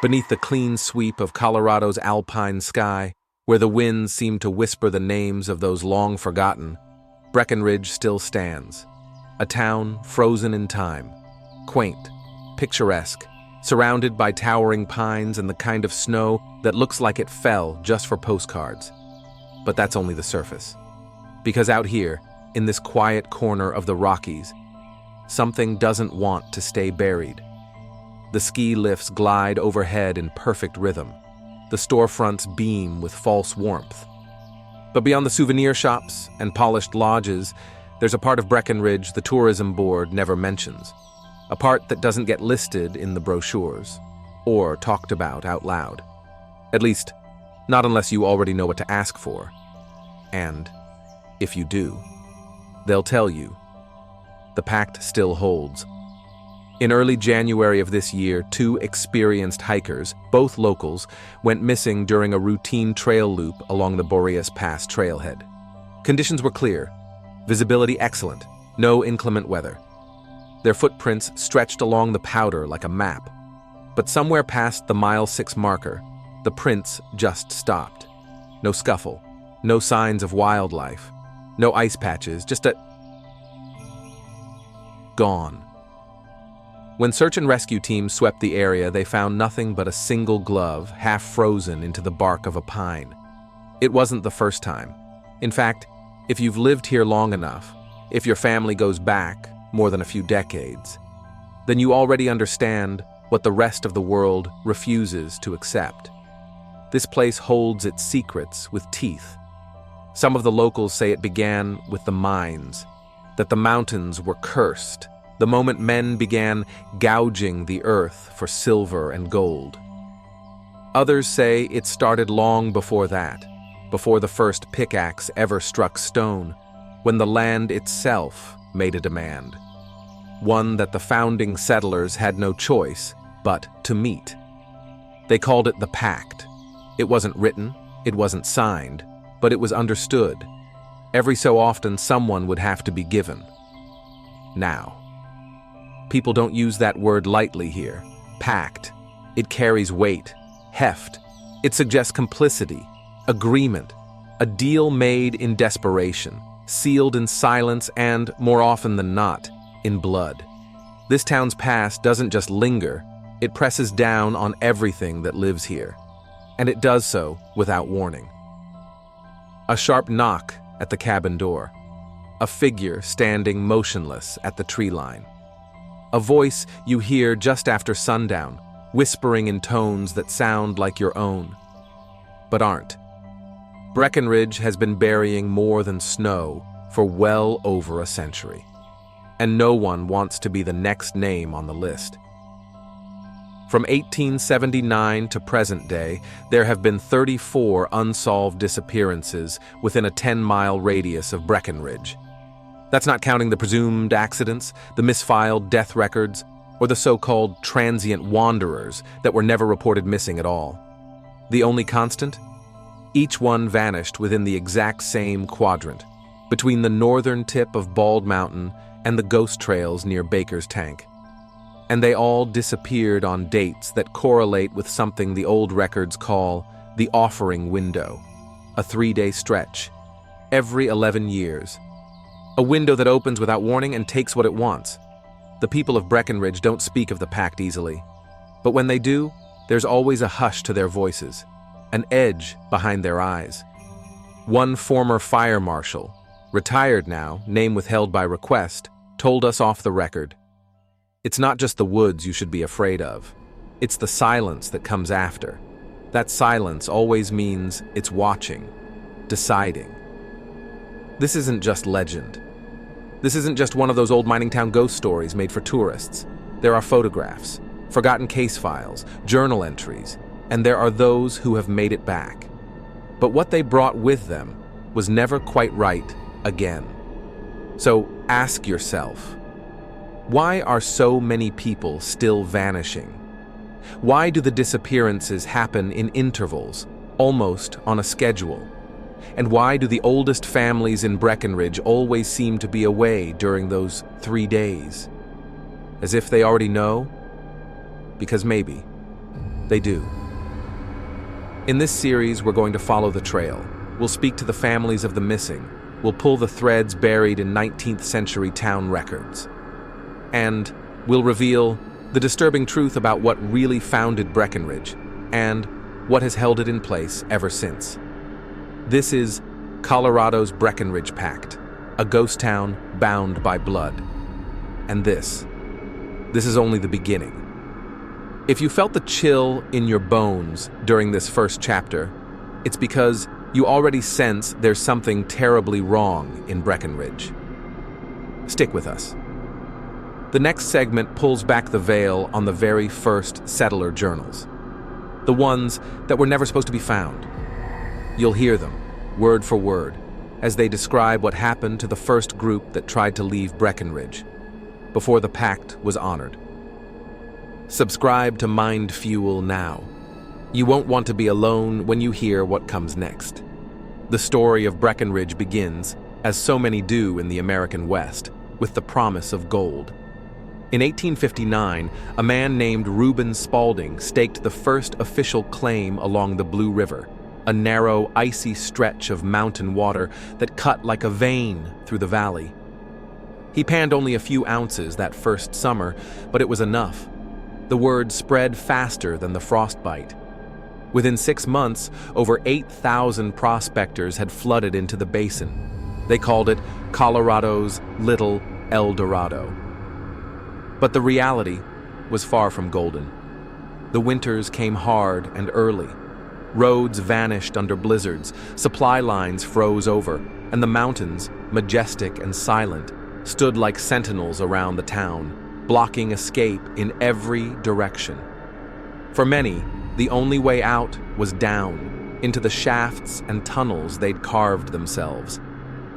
Beneath the clean sweep of Colorado's alpine sky, where the winds seem to whisper the names of those long forgotten, Breckenridge still stands. A town frozen in time, quaint, picturesque, surrounded by towering pines and the kind of snow that looks like it fell just for postcards. But that's only the surface. Because out here, in this quiet corner of the Rockies, something doesn't want to stay buried. The ski lifts glide overhead in perfect rhythm. The storefronts beam with false warmth. But beyond the souvenir shops and polished lodges, there's a part of Breckenridge the tourism board never mentions. A part that doesn't get listed in the brochures or talked about out loud. At least, not unless you already know what to ask for. And if you do, they'll tell you. The pact still holds. In early January of this year, 2 experienced hikers, both locals, went missing during a routine trail loop along the Boreas Pass trailhead. Conditions were clear, visibility excellent, no inclement weather. Their footprints stretched along the powder like a map. But somewhere past the mile 6 marker, the prints just stopped. No scuffle, no signs of wildlife, no ice patches, just a... gone. When search and rescue teams swept the area, they found nothing but a single glove, half frozen into the bark of a pine. It wasn't the first time. In fact, if you've lived here long enough, if your family goes back more than a few decades, then you already understand what the rest of the world refuses to accept. This place holds its secrets with teeth. Some of the locals say it began with the mines, that the mountains were cursed the moment men began gouging the earth for silver and gold. Others say it started long before that, before the first pickaxe ever struck stone, when the land itself made a demand. One that the founding settlers had no choice but to meet. They called it the Pact. It wasn't written, it wasn't signed, but it was understood. Every so often someone would have to be given. Now. People don't use that word lightly here. Pact. It carries weight, heft. It suggests complicity, agreement, a deal made in desperation, sealed in silence and, more often than not, in blood. This town's past doesn't just linger, it presses down on everything that lives here. And it does so without warning. A sharp knock at the cabin door. A figure standing motionless at the tree line. A voice you hear just after sundown, whispering in tones that sound like your own, but aren't. Breckenridge has been burying more than snow for well over a century, and no one wants to be the next name on the list. From 1879 to present day, there have been 34 unsolved disappearances within a 10-mile radius of Breckenridge. That's not counting the presumed accidents, the misfiled death records, or the so-called transient wanderers that were never reported missing at all. The only constant? Each one vanished within the exact same quadrant, between the northern tip of Bald Mountain and the ghost trails near Baker's Tank. And they all disappeared on dates that correlate with something the old records call the offering window, a 3-day stretch, every 11 years. A window that opens without warning and takes what it wants. The people of Breckenridge don't speak of the pact easily. But when they do, there's always a hush to their voices, an edge behind their eyes. One former fire marshal, retired now, name withheld by request, told us off the record, "It's not just the woods you should be afraid of. It's the silence that comes after. That silence always means it's watching, deciding." This isn't just legend. This isn't just one of those old mining town ghost stories made for tourists. There are photographs, forgotten case files, journal entries, and there are those who have made it back. But what they brought with them was never quite right again. So ask yourself, why are so many people still vanishing? Why do the disappearances happen in intervals, almost on a schedule? And why do the oldest families in Breckenridge always seem to be away during those 3 days? As if they already know? Because maybe. They do. In this series, we're going to follow the trail. We'll speak to the families of the missing. We'll pull the threads buried in 19th century town records. And we'll reveal the disturbing truth about what really founded Breckenridge and what has held it in place ever since. This is Colorado's Breckenridge Pact, a ghost town bound by blood. And this is only the beginning. If you felt the chill in your bones during this first chapter, it's because you already sense there's something terribly wrong in Breckenridge. Stick with us. The next segment pulls back the veil on the very first settler journals, the ones that were never supposed to be found. You'll hear them, word for word, as they describe what happened to the first group that tried to leave Breckenridge, before the pact was honored. Subscribe to MindFuel now. You won't want to be alone when you hear what comes next. The story of Breckenridge begins, as so many do in the American West, with the promise of gold. In 1859, a man named Reuben Spaulding staked the first official claim along the Blue River, a narrow, icy stretch of mountain water that cut like a vein through the valley. He panned only a few ounces that first summer, but it was enough. The word spread faster than the frostbite. Within 6 months, over 8,000 prospectors had flooded into the basin. They called it Colorado's Little El Dorado. But the reality was far from golden. The winters came hard and early. Roads vanished under blizzards, supply lines froze over, and the mountains, majestic and silent, stood like sentinels around the town, blocking escape in every direction. For many, the only way out was down, into the shafts and tunnels they'd carved themselves.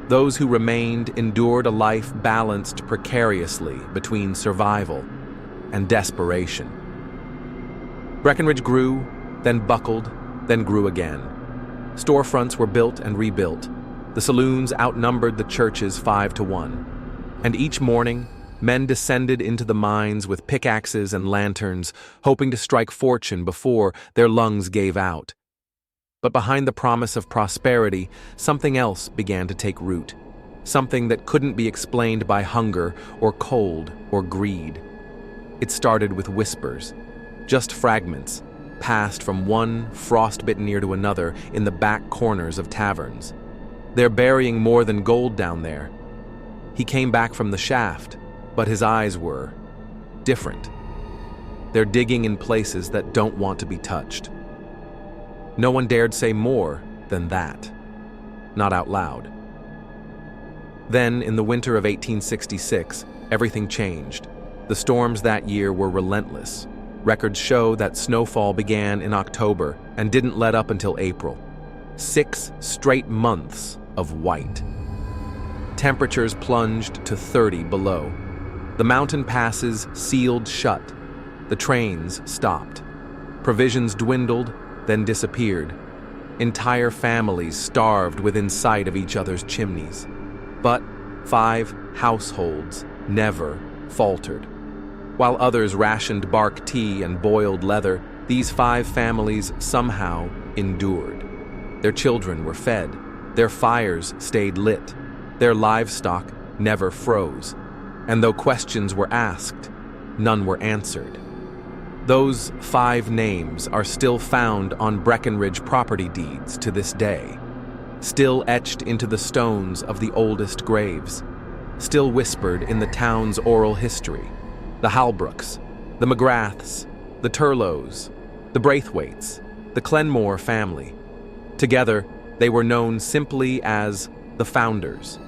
Those who remained endured a life balanced precariously between survival and desperation. Breckenridge grew, then buckled, then grew again. Storefronts were built and rebuilt. The saloons outnumbered the churches 5-1. And each morning, men descended into the mines with pickaxes and lanterns, hoping to strike fortune before their lungs gave out. But behind the promise of prosperity, something else began to take root. Something that couldn't be explained by hunger or cold or greed. It started with whispers, just fragments, passed from one frostbitten ear to another in the back corners of taverns. They're burying more than gold down there. He came back from the shaft, but his eyes were different. They're digging in places that don't want to be touched. No one dared say more than that, not out loud. Then, in the winter of 1866, everything changed. The storms that year were relentless. Records show that snowfall began in October and didn't let up until April. 6 straight months of white. Temperatures plunged to 30 below. The mountain passes sealed shut. The trains stopped. Provisions dwindled, then disappeared. Entire families starved within sight of each other's chimneys. But 5 households never faltered. While others rationed bark tea and boiled leather, these 5 families somehow endured. Their children were fed. Their fires stayed lit. Their livestock never froze. And though questions were asked, none were answered. Those 5 names are still found on Breckenridge property deeds to this day, still etched into the stones of the oldest graves, still whispered in the town's oral history. The Halbrooks, the McGraths, the Turlows, the Braithwaites, the Clenmore family. Together, they were known simply as the Founders.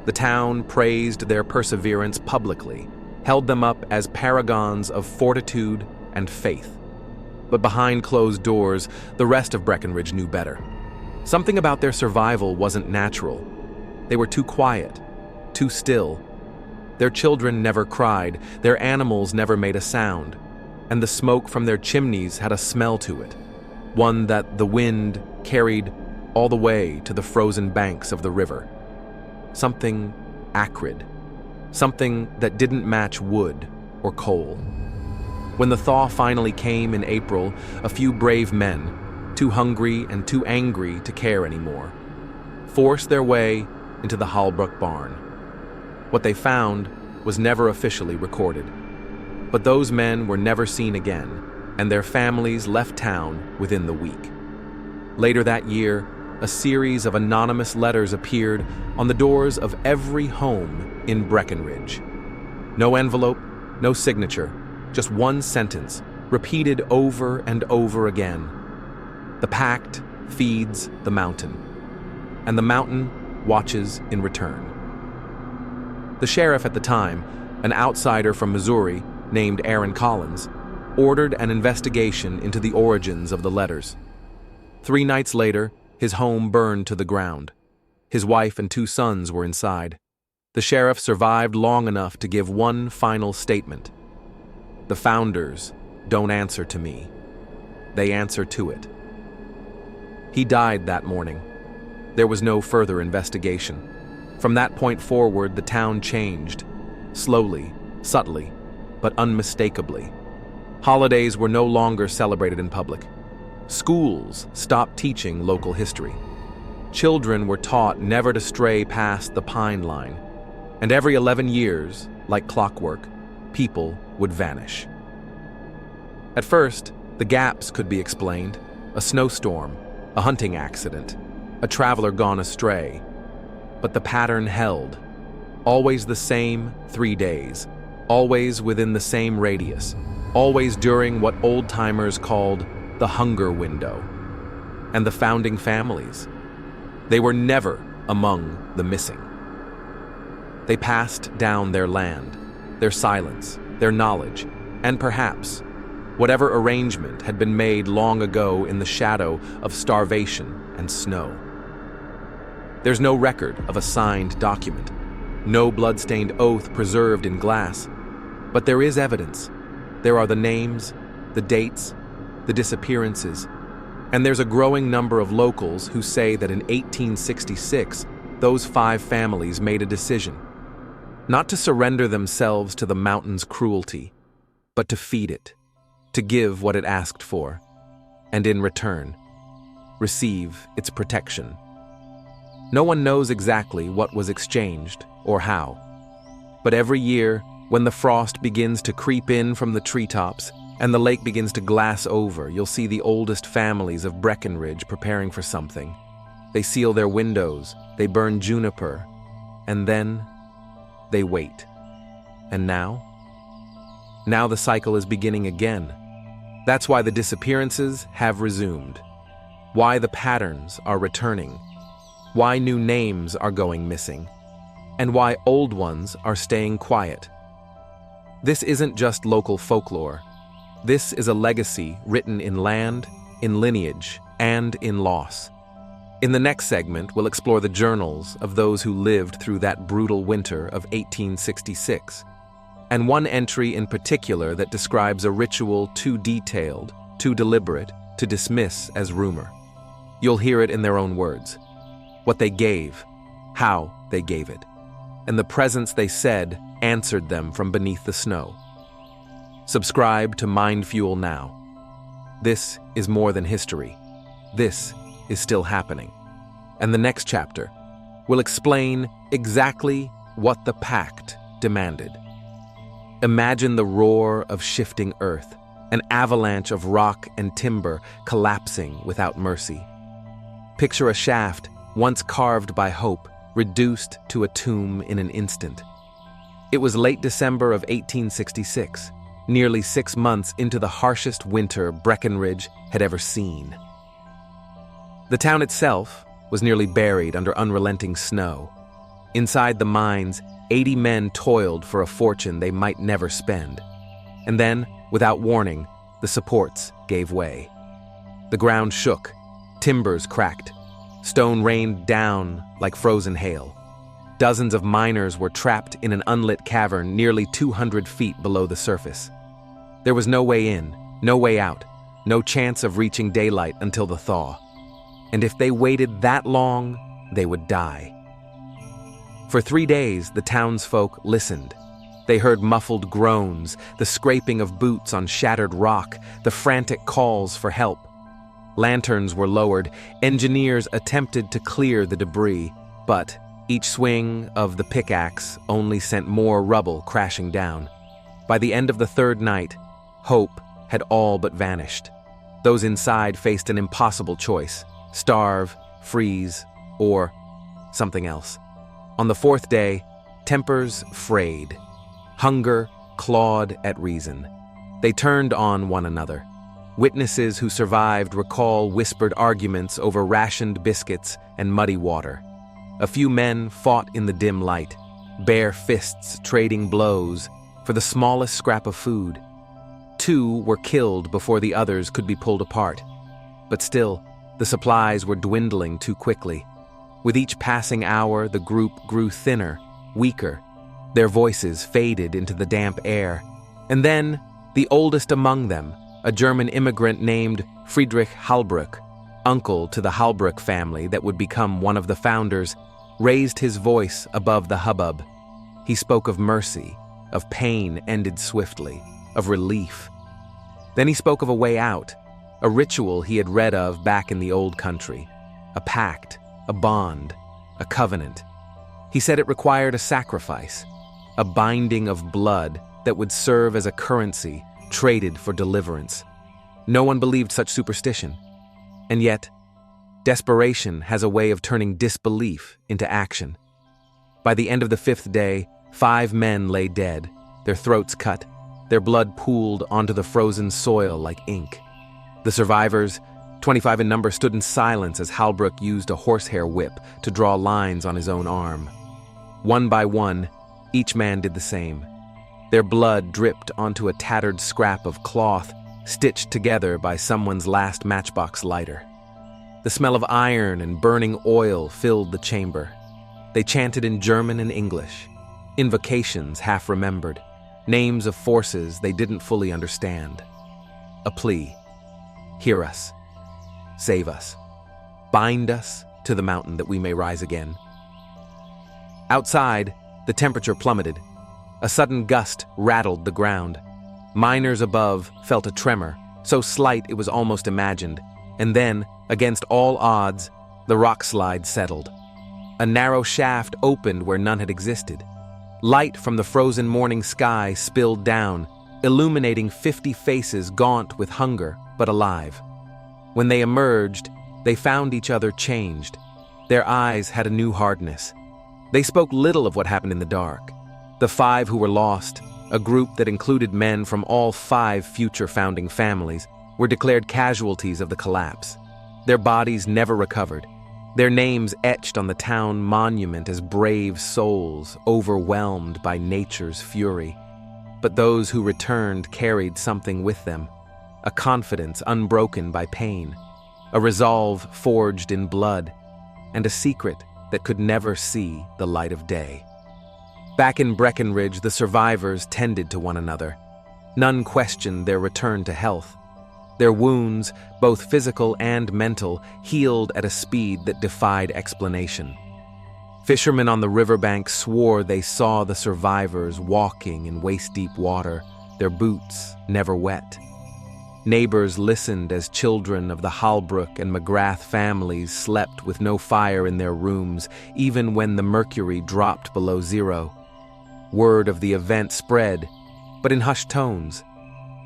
The town praised their perseverance publicly, held them up as paragons of fortitude and faith. But behind closed doors, the rest of Breckenridge knew better. Something about their survival wasn't natural. They were too quiet, too still. Their children never cried, their animals never made a sound, and the smoke from their chimneys had a smell to it, one that the wind carried all the way to the frozen banks of the river. Something acrid, something that didn't match wood or coal. When the thaw finally came in April, a few brave men, too hungry and too angry to care anymore, forced their way into the Hallbrook barn. What they found was never officially recorded, but those men were never seen again, and their families left town within the week. Later that year, a series of anonymous letters appeared on the doors of every home in Breckenridge. No envelope, no signature, just one sentence, repeated over and over again. The pact feeds the mountain, and the mountain watches in return. The sheriff at the time, an outsider from Missouri named Aaron Collins, ordered an investigation into the origins of the letters. 3 nights later, his home burned to the ground. His wife and 2 sons were inside. The sheriff survived long enough to give one final statement. The founders don't answer to me. They answer to it. He died that morning. There was no further investigation. From that point forward, the town changed. Slowly, subtly, but unmistakably. Holidays were no longer celebrated in public. Schools stopped teaching local history. Children were taught never to stray past the pine line. And every 11 years, like clockwork, people would vanish. At first, the gaps could be explained: a snowstorm, a hunting accident, a traveler gone astray. But the pattern held. Always the same 3 days, always within the same radius, always during what old-timers called the hunger window. And the founding families, they were never among the missing. They passed down their land, their silence, their knowledge, and perhaps whatever arrangement had been made long ago in the shadow of starvation and snow. There's no record of a signed document, no blood-stained oath preserved in glass, but there is evidence. There are the names, the dates, the disappearances, and there's a growing number of locals who say that in 1866, those 5 families made a decision, not to surrender themselves to the mountain's cruelty, but to feed it, to give what it asked for, and in return, receive its protection. No one knows exactly what was exchanged or how, but every year, when the frost begins to creep in from the treetops and the lake begins to glass over, you'll see the oldest families of Breckenridge preparing for something. They seal their windows, they burn juniper, and then they wait. And now? Now the cycle is beginning again. That's why the disappearances have resumed, why the patterns are returning, why new names are going missing, and why old ones are staying quiet. This isn't just local folklore. This is a legacy written in land, in lineage, and in loss. In the next segment, we'll explore the journals of those who lived through that brutal winter of 1866, and one entry in particular that describes a ritual too detailed, too deliberate, to dismiss as rumor. You'll hear it in their own words. What they gave, how they gave it, and the presence they said answered them from beneath the snow. Subscribe to MindFuel now. This is more than history. This is still happening. And the next chapter will explain exactly what the pact demanded. Imagine the roar of shifting earth, an avalanche of rock and timber collapsing without mercy. Picture a shaft once carved by hope, reduced to a tomb in an instant. It was late December of 1866, nearly 6 months into the harshest winter Breckenridge had ever seen. The town itself was nearly buried under unrelenting snow. Inside the mines, 80 men toiled for a fortune they might never spend. And then, without warning, the supports gave way. The ground shook, timbers cracked, stone rained down like frozen hail. Dozens of miners were trapped in an unlit cavern nearly 200 feet below the surface. There was no way in, no way out, no chance of reaching daylight until the thaw. And if they waited that long, they would die. For 3 days, the townsfolk listened. They heard muffled groans, the scraping of boots on shattered rock, the frantic calls for help. Lanterns were lowered, engineers attempted to clear the debris, but each swing of the pickaxe only sent more rubble crashing down. By the end of the third night, hope had all but vanished. Those inside faced an impossible choice: starve, freeze, or something else. On the fourth day, tempers frayed. Hunger clawed at reason. They turned on one another. Witnesses who survived recall whispered arguments over rationed biscuits and muddy water. A few men fought in the dim light, bare fists trading blows for the smallest scrap of food. 2 were killed before the others could be pulled apart. But still, the supplies were dwindling too quickly. With each passing hour, the group grew thinner, weaker. Their voices faded into the damp air. And then, the oldest among them, a German immigrant named Friedrich Halbruck, uncle to the Halbruck family that would become one of the founders, raised his voice above the hubbub. He spoke of mercy, of pain ended swiftly, of relief. Then he spoke of a way out, a ritual he had read of back in the old country, a pact, a bond, a covenant. He said it required a sacrifice, a binding of blood that would serve as a currency traded for deliverance. No one believed such superstition. And yet, desperation has a way of turning disbelief into action. By the end of the 5th day, 5 men lay dead, their throats cut, their blood pooled onto the frozen soil like ink. The survivors, 25 in number, stood in silence as Halbruck used a horsehair whip to draw lines on his own arm. One by one, each man did the same. Their blood dripped onto a tattered scrap of cloth, stitched together by someone's last matchbox lighter. The smell of iron and burning oil filled the chamber. They chanted in German and English, invocations half remembered, names of forces they didn't fully understand. A plea: hear us, save us, bind us to the mountain that we may rise again. Outside, the temperature plummeted. A sudden gust rattled the ground. Miners above felt a tremor, so slight it was almost imagined, and then, against all odds, the rock slide settled. A narrow shaft opened where none had existed. Light from the frozen morning sky spilled down, illuminating 50 faces gaunt with hunger but alive. When they emerged, they found each other changed. Their eyes had a new hardness. They spoke little of what happened in the dark. The 5 who were lost, a group that included men from all 5 future founding families, were declared casualties of the collapse. Their bodies never recovered, their names etched on the town monument as brave souls overwhelmed by nature's fury. But those who returned carried something with them, a confidence unbroken by pain, a resolve forged in blood, and a secret that could never see the light of day. Back in Breckenridge, the survivors tended to one another. None questioned their return to health. Their wounds, both physical and mental, healed at a speed that defied explanation. Fishermen on the riverbank swore they saw the survivors walking in waist-deep water, their boots never wet. Neighbors listened as children of the Halbruck and McGrath families slept with no fire in their rooms, even when the mercury dropped below 0. Word of the event spread, but in hushed tones.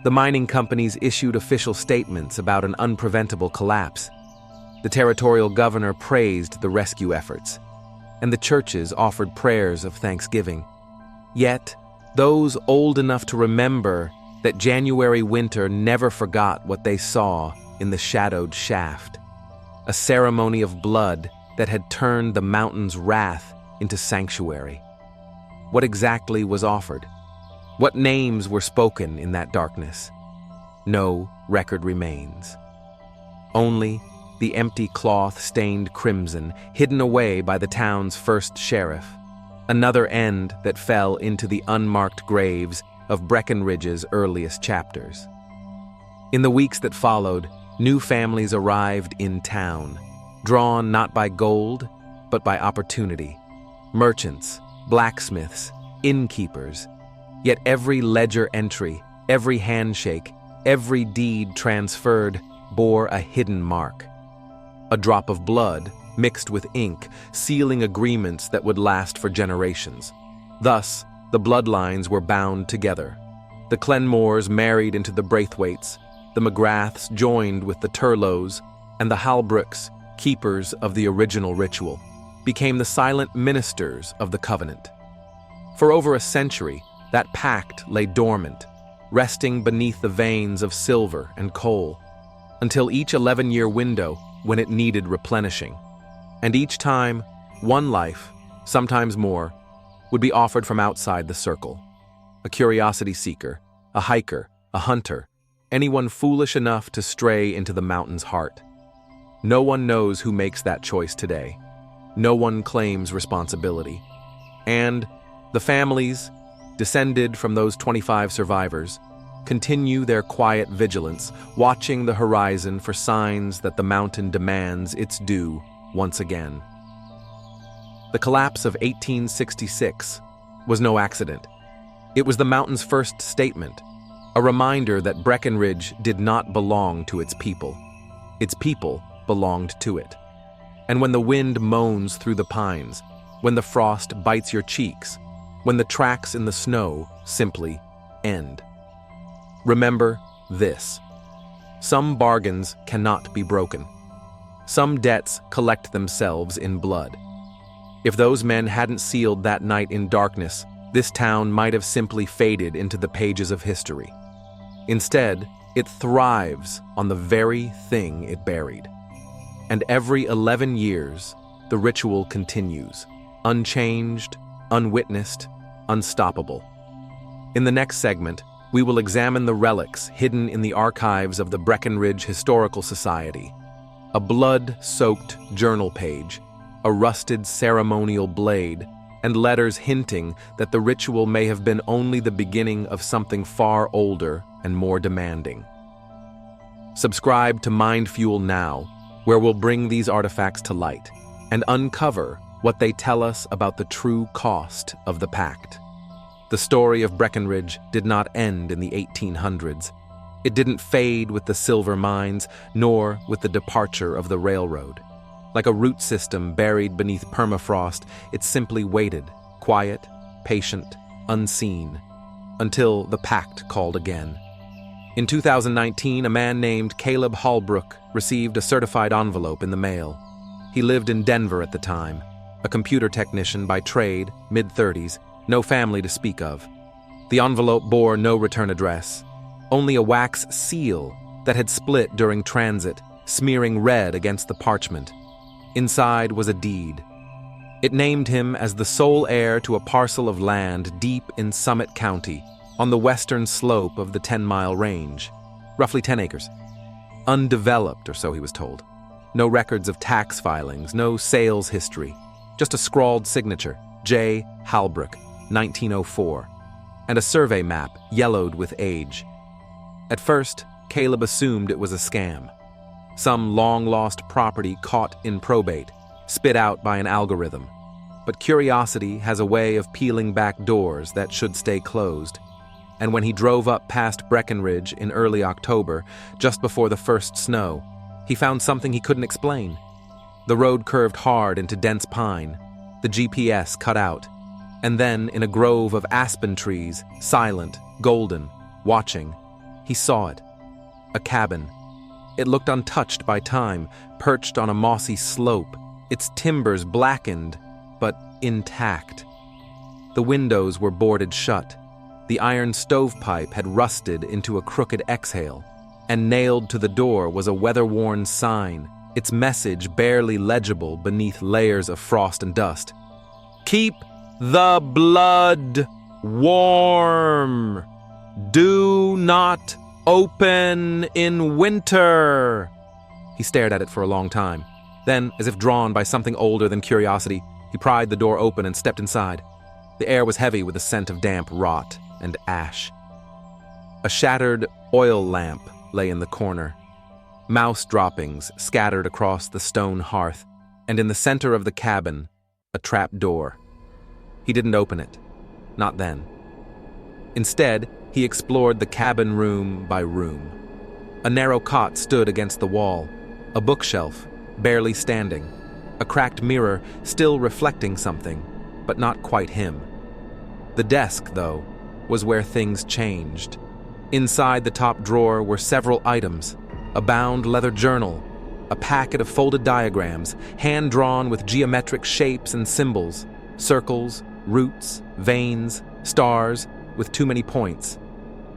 The mining companies issued official statements about an unpreventable collapse. The territorial governor praised the rescue efforts, and the churches offered prayers of thanksgiving. Yet, those old enough to remember that January winter never forgot what they saw in the shadowed shaft, a ceremony of blood that had turned the mountain's wrath into sanctuary. What exactly was offered? What names were spoken in that darkness? No record remains. Only the empty cloth stained crimson, hidden away by the town's first sheriff, another end that fell into the unmarked graves of Breckenridge's earliest chapters. In the weeks that followed, new families arrived in town, drawn not by gold, but by opportunity. Merchants, blacksmiths, innkeepers, Yet every ledger entry, every handshake, every deed transferred bore a hidden mark. A drop of blood mixed with ink, sealing agreements that would last for generations. Thus, the bloodlines were bound together. The Clenmores married into the Braithwaites, the McGraths joined with the Turlows, and the Halbrooks, keepers of the original ritual, became the silent ministers of the covenant. For over a century, that pact lay dormant, resting beneath the veins of silver and coal, until each 11-year window when it needed replenishing. And each time, one life, sometimes more, would be offered from outside the circle. A curiosity seeker, a hiker, a hunter, anyone foolish enough to stray into the mountain's heart. No one knows who makes that choice today. No one claims responsibility. And the families, descended from those 25 survivors, continue their quiet vigilance, watching the horizon for signs that the mountain demands its due once again. The collapse of 1866 was no accident. It was the mountain's first statement, a reminder that Breckenridge did not belong to its people. Its people belonged to it. And when the wind moans through the pines, when the frost bites your cheeks, when the tracks in the snow simply end, remember this: some bargains cannot be broken. Some debts collect themselves in blood. If those men hadn't sealed that night in darkness, this town might have simply faded into the pages of history. Instead, it thrives on the very thing it buried. And every 11 years, the ritual continues, unchanged, unwitnessed, unstoppable. In the next segment, we will examine the relics hidden in the archives of the Breckenridge Historical Society. A blood-soaked journal page, a rusted ceremonial blade, and letters hinting that the ritual may have been only the beginning of something far older and more demanding. Subscribe to MindFuel now, where we'll bring these artifacts to light and uncover what they tell us about the true cost of the pact. The story of Breckenridge did not end in the 1800s. It didn't fade with the silver mines, nor with the departure of the railroad. Like a root system buried beneath permafrost, it simply waited, quiet, patient, unseen, until the pact called again. In 2019, a man named Caleb Hallbrook received a certified envelope in the mail. He lived in Denver at the time, a computer technician by trade, mid-30s, no family to speak of. The envelope bore no return address, only a wax seal that had split during transit, smearing red against the parchment. Inside was a deed. It named him as the sole heir to a parcel of land deep in Summit County, on the western slope of the 10-mile range, roughly 10 acres. Undeveloped, or so he was told. No records of tax filings, no sales history, just a scrawled signature, J. Hallbrook, 1904, and a survey map yellowed with age. At first, Caleb assumed it was a scam. Some long-lost property caught in probate, spit out by an algorithm. But curiosity has a way of peeling back doors that should stay closed. And when he drove up past Breckenridge in early October, just before the first snow, he found something he couldn't explain. The road curved hard into dense pine, the GPS cut out, and then in a grove of aspen trees, silent, golden, watching, he saw it. A cabin. It looked untouched by time, perched on a mossy slope, its timbers blackened, but intact. The windows were boarded shut. The iron stovepipe had rusted into a crooked exhale, and nailed to the door was a weather-worn sign, its message barely legible beneath layers of frost and dust. "Keep the blood warm. Do not open in winter." He stared at it for a long time. Then, as if drawn by something older than curiosity, he pried the door open and stepped inside. The air was heavy with the scent of damp rot and ash. A shattered oil lamp lay in the corner. Mouse droppings scattered across the stone hearth, and in the center of the cabin, a trap door. He didn't open it. Not then. Instead, he explored the cabin room by room. A narrow cot stood against the wall, a bookshelf, barely standing, a cracked mirror still reflecting something, but not quite him. The desk, though, was where things changed. Inside the top drawer were several items: a bound leather journal, a packet of folded diagrams, hand-drawn with geometric shapes and symbols, circles, roots, veins, stars, with too many points.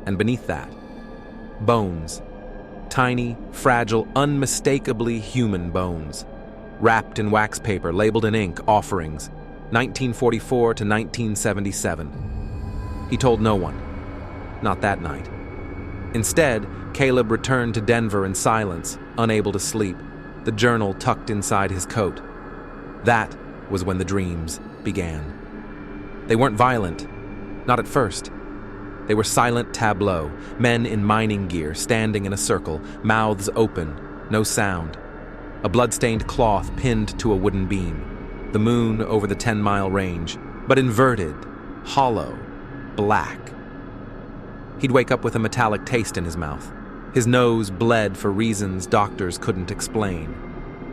And beneath that, bones. Tiny, fragile, unmistakably human bones. Wrapped in wax paper, labeled in ink, offerings, 1944 to 1977. He told no one. Not that night. Instead, Caleb returned to Denver in silence, unable to sleep, the journal tucked inside his coat. That was when the dreams began. They weren't violent, not at first. They were silent tableaux, men in mining gear standing in a circle, mouths open, no sound. A blood-stained cloth pinned to a wooden beam, the moon over the 10-mile range, but inverted, hollow, black. He'd wake up with a metallic taste in his mouth. His nose bled for reasons doctors couldn't explain.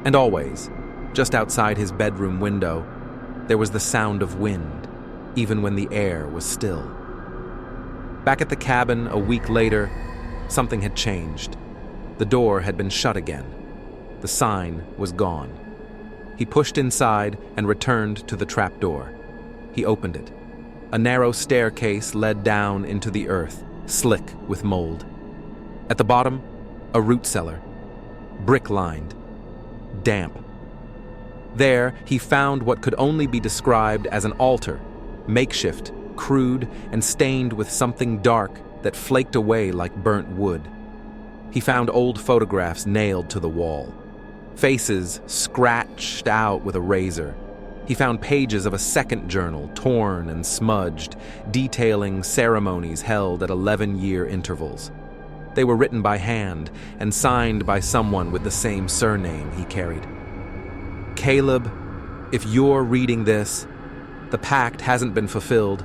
And always, just outside his bedroom window, there was the sound of wind, even when the air was still. Back at the cabin a week later, something had changed. The door had been shut again. The sign was gone. He pushed inside and returned to the trapdoor. He opened it. A narrow staircase led down into the earth, slick with mold. At the bottom, a root cellar, brick-lined, damp. There, he found what could only be described as an altar, makeshift, crude, and stained with something dark that flaked away like burnt wood. He found old photographs nailed to the wall, faces scratched out with a razor. He found pages of a second journal, torn and smudged, detailing ceremonies held at 11-year intervals. They were written by hand and signed by someone with the same surname he carried. Caleb, if you're reading this, the pact hasn't been fulfilled.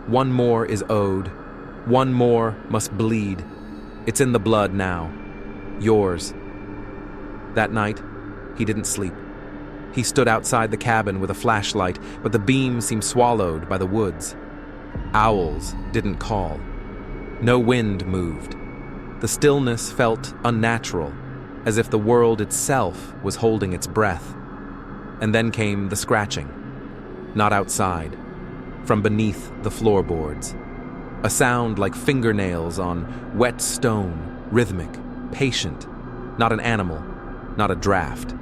One more is owed. One more must bleed. It's in the blood now. Yours. That night, he didn't sleep. He stood outside the cabin with a flashlight, but the beam seemed swallowed by the woods. Owls didn't call. No wind moved. The stillness felt unnatural, as if the world itself was holding its breath. And then came the scratching. Not outside. From beneath the floorboards. A sound like fingernails on wet stone, rhythmic, patient. Not an animal, not a draft.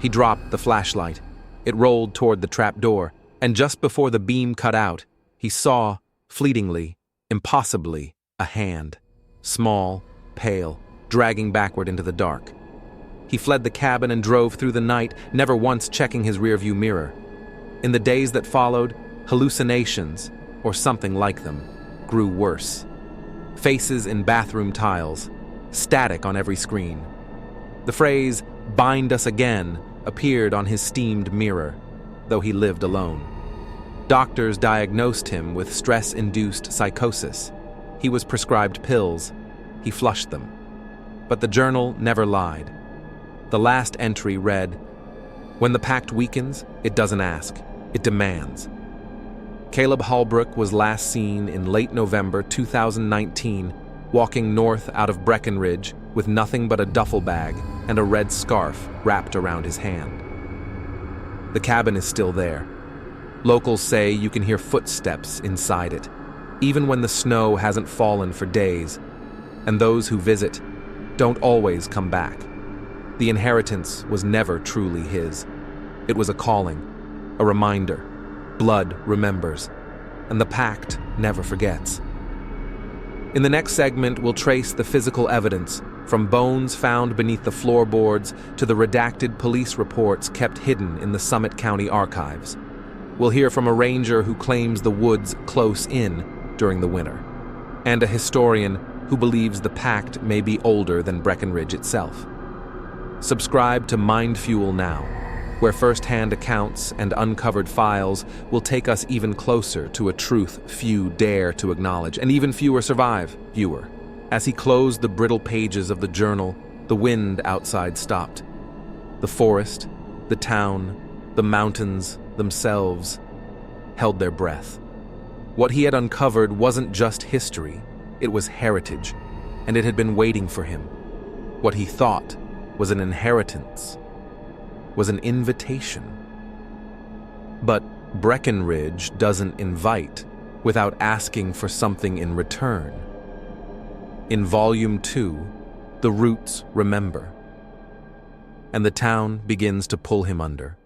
He dropped the flashlight. It rolled toward the trapdoor, and just before the beam cut out, he saw, fleetingly, impossibly, a hand. Small, pale, dragging backward into the dark. He fled the cabin and drove through the night, never once checking his rearview mirror. In the days that followed, hallucinations, or something like them, grew worse. Faces in bathroom tiles, static on every screen. The phrase, "bind us again," appeared on his steamed mirror, though he lived alone. Doctors diagnosed him with stress-induced psychosis. He was prescribed pills. He flushed them. But the journal never lied. The last entry read, "When the pact weakens, it doesn't ask, it demands." Caleb Holbrook was last seen in late November 2019, walking north out of Breckenridge with nothing but a duffel bag and a red scarf wrapped around his hand. The cabin is still there. Locals say you can hear footsteps inside it, even when the snow hasn't fallen for days, and those who visit don't always come back. The inheritance was never truly his. It was a calling, a reminder. Blood remembers, and the pact never forgets. In the next segment, we'll trace the physical evidence, from bones found beneath the floorboards to the redacted police reports kept hidden in the Summit County archives. We'll hear from a ranger who claims the woods close in during the winter, and a historian who believes the pact may be older than Breckenridge itself. Subscribe to MindFuel now. where first-hand accounts and uncovered files will take us even closer to a truth few dare to acknowledge, and even fewer survive. Viewer. As he closed the brittle pages of the journal, the wind outside stopped. The forest, the town, the mountains themselves held their breath. What he had uncovered wasn't just history, it was heritage, and it had been waiting for him. What he thought was an inheritance, was an invitation. But Breckenridge doesn't invite without asking for something in return. In Volume 2, the roots remember, and the town begins to pull him under.